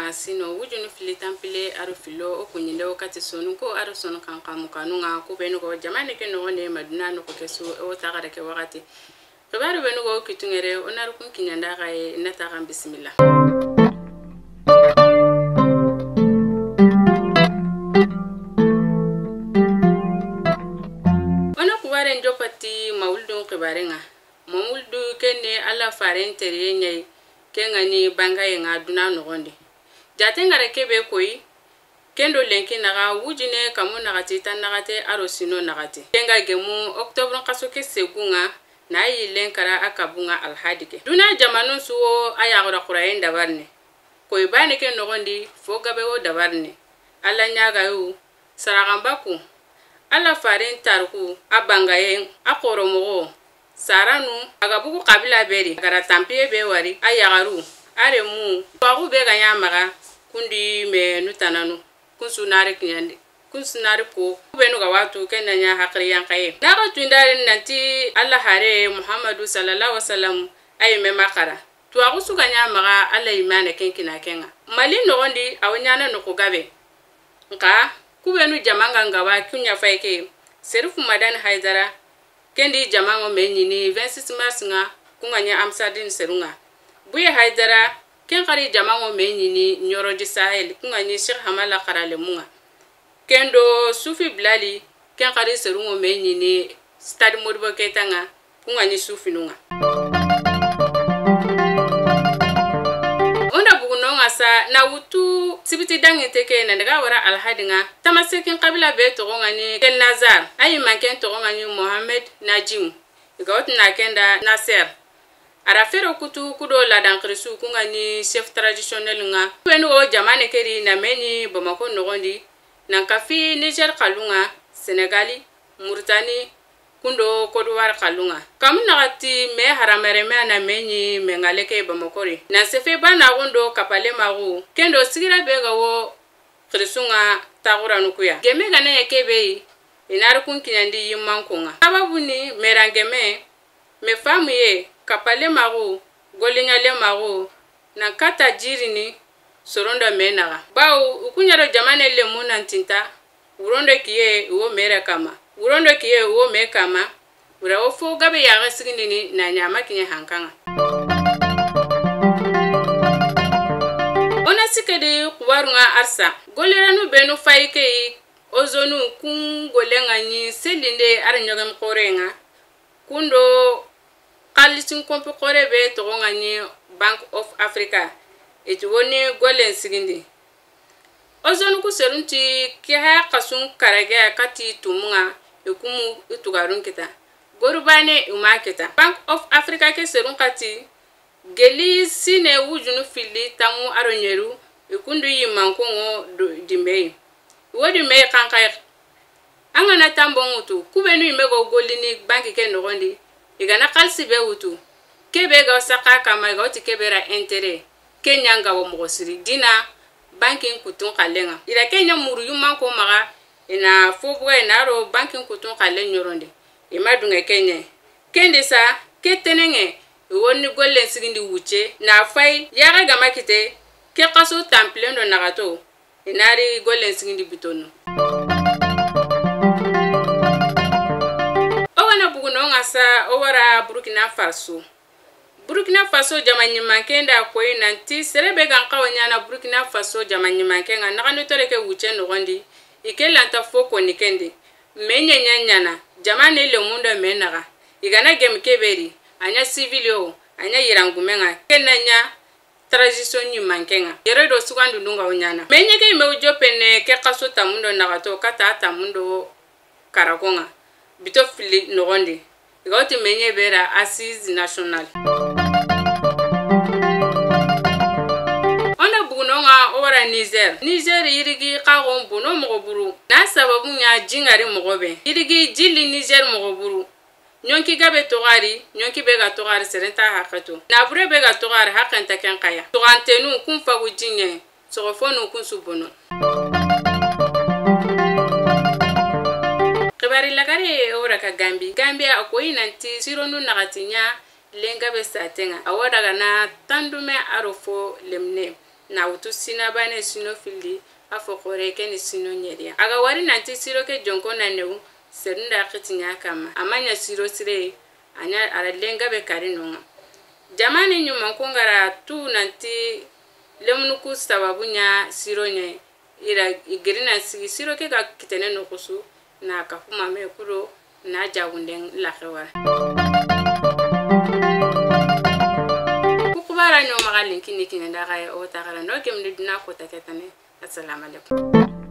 nga sino wujunu fili tampile aro filo o kunyinde wakati sonu ko aro sonu kankamu kanunga ko benu ko jamane ke no ne maduna no ko kesu o tagare ke wakati kibaru benu ko kitungere onaru kun kinyanda gae nata kan bismillah. Ona kuware njopati mawuldu kibarenga mawuldu kene ala farentere nyai kengani bangaye nga duna nogondi jatengare kebe koi kendo lenki naga wujine kamu nagati tan nagate arosino nagati kenga gemu octobre kasoke segunga na yi lenkara akabunga alhadike duna jamanu suwo ayagora qurayen dabarne koi bane ke nogondi fogabe o dabarne ala nyaga yu saragambaku ala farin tarku abangaye akoromogo saranu agabugu kabila beri gara tampiye be wari ayagaru aremu bagu be ganya maga kundi me nutananu kunsunare kinyande kunsunare ko benu ga watu kenanya hakriyan kaye daga tundare nanti Allah hare Muhammadu sallallahu alaihi wasallam ay me makara to agu su ganya maga Allah imane kenkina kenga mali no gondi awnyana no ko gabe nka kubenu jamanga ngawa kunya faike serifu madan haidara kendi jamango menyini 26 mars nga kunganya amsadin serunga buye haidara kenkari jamango menyini nyoroji sahel kunganya Sheikh Hamala Karale munga kendo Sufi Blali kenkari serungo menyini Stade Modibo Keita nga kunganya Sufi nunga onda bugunonga sa na wutu sibiti dangi teke na daga wara alhadinga tamasekin kabila be togonga ni Kel Nazar ayi manken togonga ni Mohamed Najim igawt na kenda Nasser arafero kutu kudo la dankrisu kunga ni chef traditionnel nga wenu o jamane keri na meni Bamako nogondi nan kafi Niger kalunga Senegali Mauritanie kundo Kodowar kalunga kam nagati me haramere me na meni mengaleke Bamakori na sefe bana gondo kapale magu kendo sigira bega wo krisunga tagura nukuya geme gane ekebe inaru kun kinyandi yimankunga sababu ni merangeme me famuye kapale magu golinyale magu na kata jirini soronda menaga bawo ukunyaro jamane le munantinta urondo kiye wo mere kama urondo kiye wo me kama ura ofo gabe yaga sigindini na nyama kinye hankanga ona sikede kuwarunga arsa goleranu benu faike ozonu kun golenga ni selinde arnyogam korenga kundo kalitin kompe korebe togonga ni Bank of Africa etwoni golen sigindi ozonu ku serunti kiha kasun karage kati tumunga ekumu itugarun kita gorubane umaketa Bank of Africa ke serun kati geli sine wujunu fili tamu aronyeru ekundu yimankongo dimei wodi me kankay angana tambongutu kubenu imego golini banki ke nogondi igana kalsi be wutu kebe ga saka kama ga oti kebera intérêt kenyanga wo mogosiri dina banking kutun kalenga ira kenya muru yumanko maga ina fobwe naro banking kutun kalen nyoronde imadunga kenya kende sa ketenenge woni golen sigindi wuche na fay yaga gamakite ke kaso templendo nagato inari golen sigindi bitono owana bugunonga sa owara Burkina Faso jamanyi mankenda koyi nanti serebe gankawo nyana Burkina Faso jamanyi mankenga nakano toreke wuche nogondi ikelanta foko nikende menye nyanyana jamane le mundo menaga igana gemkeberi anya civilio anya yirangumenga kenanya transition ni mankenga yeredo sugandu lunga onyana menye ke mewjopene ke kaso tamundo nagato kata tamundo karakonga bito fili nogondi igoti menye bera assise national ona bugunonga ora Niger yirigi qagon buno mogoburu na sababu nya jingari mogobe yirigi jili Niger mogoburu nyonki gabe togari nyonki bega togari serenta hakato na bure bega togari hakanta kenkaya togantenu kun fagu jinye sogofonu kun subono kibari lagare ora ka Gambia akoyi nanti sironu nagatinya lenga be satenga awadaga na tandume arofo lemne na utu sina bane sino fildi afo kore ke ni sino nyeriya aga wari nanti siro ke jonko na newu serinda khitinya kama amanya siro sire anya aralenga be karinonga jamani nyuma kongara tu nanti lemnuku sababunya siro nye ira igirina siro ke ga kitene no kusu na kafuma me kuro na jagunden la khawara kukubara nyo magalin kini kini ndaga o tagara no kemni dina ko taketane assalamu alaikum